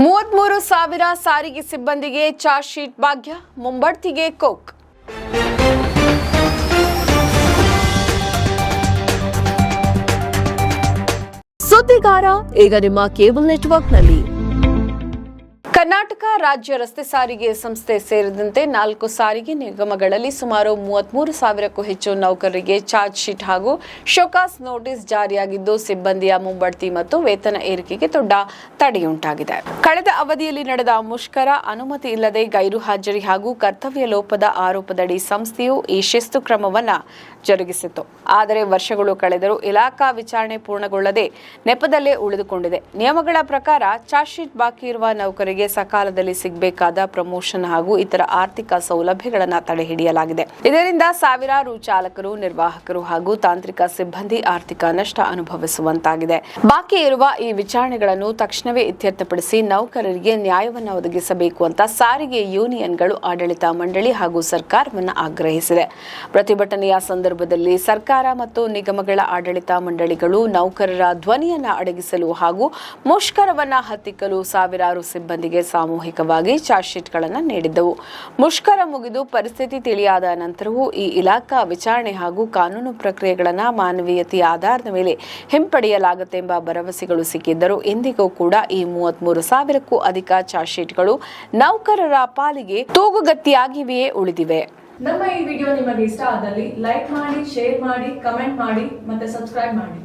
33,000 ಸಾರಿಗೆ ಸಿಬ್ಬಂದಿಗೆ charge sheet ಭಾಗ್ಯ, ಮುಂಬಡ್ತಿಗೆ coke. ಸುದ್ದಿಗಾರ ಈಗ ನಿಮ್ಮ ಕೇಬಲ್ ನೆಟ್ವರ್ಕ್ನಲ್ಲಿ. ಕರ್ನಾಟಕ ರಾಜ್ಯ ರಸ್ತೆ ಸಾರಿಗೆ ಸಂಸ್ಥೆ ಸೇರಿದಂತೆ 4 ಸಾರಿಗೆ ನಿಗಮಗಳಲ್ಲಿ ಸುಮಾರು 33,000ಕ್ಕೂ ಹೆಚ್ಚು ನೌಕರರಿಗೆ ಚಾರ್ಜ್ ಶೀಟ್ ಹಾಗೂ ಶೋಕಾಸ್ ನೋಟಿಸ್ ಜಾರಿಯಾಗಿದ್ದು, ಸಿಬ್ಬಂದಿಯ ಮುಂಬಡ್ತಿ ಮತ್ತು ವೇತನ ಏರಿಕೆಗೆ ದೊಡ್ಡ ತಡೆಯುಂಟಾಗಿದೆ. ಕಳೆದ ಅವಧಿಯಲ್ಲಿ ನಡೆದ ಮುಷ್ಕರ, ಅನುಮತಿ ಇಲ್ಲದೆ ಗೈರು ಹಾಜರಿ ಹಾಗೂ ಕರ್ತವ್ಯ ಲೋಪದ ಆರೋಪದಡಿ ಸಂಸ್ಥೆಯು ಈ ಶಿಸ್ತು ಕ್ರಮವನ್ನು ಜರುಗಿಸಿತ್ತು. ಆದರೆ ವರ್ಷಗಳು ಕಳೆದರೂ ಇಲಾಖಾ ವಿಚಾರಣೆ ಪೂರ್ಣಗೊಳ್ಳದೆ ನೆಪದಲ್ಲೇ ಉಳಿದುಕೊಂಡಿದೆ. ನಿಯಮಗಳ ಪ್ರಕಾರ ಚಾರ್ಜ್ ಶೀಟ್ ಬಾಕಿ ಇರುವ ನೌಕರಿಗೆ ಸಕಾಲದಲ್ಲಿ ಸಿಗಬೇಕಾದ ಪ್ರಮೋಷನ್ ಹಾಗೂ ಇತರ ಆರ್ಥಿಕ ಸೌಲಭ್ಯಗಳನ್ನು ತಡೆಹಿಡಿಯಲಾಗಿದೆ. ಇದರಿಂದ ಸಾವಿರಾರು ಚಾಲಕರು, ನಿರ್ವಾಹಕರು ಹಾಗೂ ತಾಂತ್ರಿಕ ಸಿಬ್ಬಂದಿ ಆರ್ಥಿಕ ನಷ್ಟ ಅನುಭವಿಸುವಂತಾಗಿದೆ. ಬಾಕಿ ಇರುವ ಈ ವಿಚಾರಣೆಗಳನ್ನು ತಕ್ಷಣವೇ ಇತ್ಯರ್ಥಪಡಿಸಿ ನೌಕರರಿಗೆ ನ್ಯಾಯವನ್ನು ಒದಗಿಸಬೇಕು ಅಂತ ಸಾರಿಗೆ ಯೂನಿಯನ್ಗಳು ಆಡಳಿತ ಮಂಡಳಿ ಹಾಗೂ ಸರ್ಕಾರವನ್ನು ಆಗ್ರಹಿಸಿದೆ. ಪ್ರತಿಭಟನೆಯ ಸಂದರ್ಭದಲ್ಲಿ ಸರ್ಕಾರ ಮತ್ತು ನಿಗಮಗಳ ಆಡಳಿತ ಮಂಡಳಿಗಳು ನೌಕರರ ಧ್ವನಿಯನ್ನು ಅಡಗಿಸಲು ಹಾಗೂ ಮುಷ್ಕರವನ್ನು ಹತ್ತಿಕ್ಕಲು ಸಾವಿರಾರು ಸಿಬ್ಬಂದಿಗೆ ಸಾಮೂಹಿಕವಾಗಿ ಚಾರ್ಜ್ ಶೀಟ್ಗಳನ್ನು ನೀಡಿದ್ದವು. ಮುಷ್ಕರ ಮುಗಿದು ಪರಿಸ್ಥಿತಿ ತಿಳಿಯಾದ ನಂತರವೂ ಈ ಇಲಾಖಾ ವಿಚಾರಣೆ ಹಾಗೂ ಕಾನೂನು ಪ್ರಕ್ರಿಯೆಗಳನ್ನು ಮಾನವೀಯತೆಯ ಆಧಾರದ ಮೇಲೆ ಹಿಂಪಡೆಯಲಾಗುತ್ತೆಂಬ ಭರವಸೆಗಳು ಸಿಕ್ಕಿದ್ದರೂ ಇಂದಿಗೂ ಕೂಡ ಈ 33,000ಕ್ಕೂ ಅಧಿಕ ಚಾರ್ಜ್ ಶೀಟ್ಗಳು ನೌಕರರ ಪಾಲಿಗೆ ತೂಗುಗತ್ತಿಯಾಗಿವೆಯೇ ಉಳಿದಿವೆ. ನಮ್ಮ ಈ ವಿಡಿಯೋ ನಿಮಗೆ ಇಷ್ಟ ಆದಲ್ಲಿ ಲೈಕ್ ಮಾಡಿ, ಶೇರ್ ಮಾಡಿ, ಕಮೆಂಟ್ ಮಾಡಿ ಮತ್ತೆ ಸಬ್ಸ್ಕ್ರೈಬ್ ಮಾಡಿ.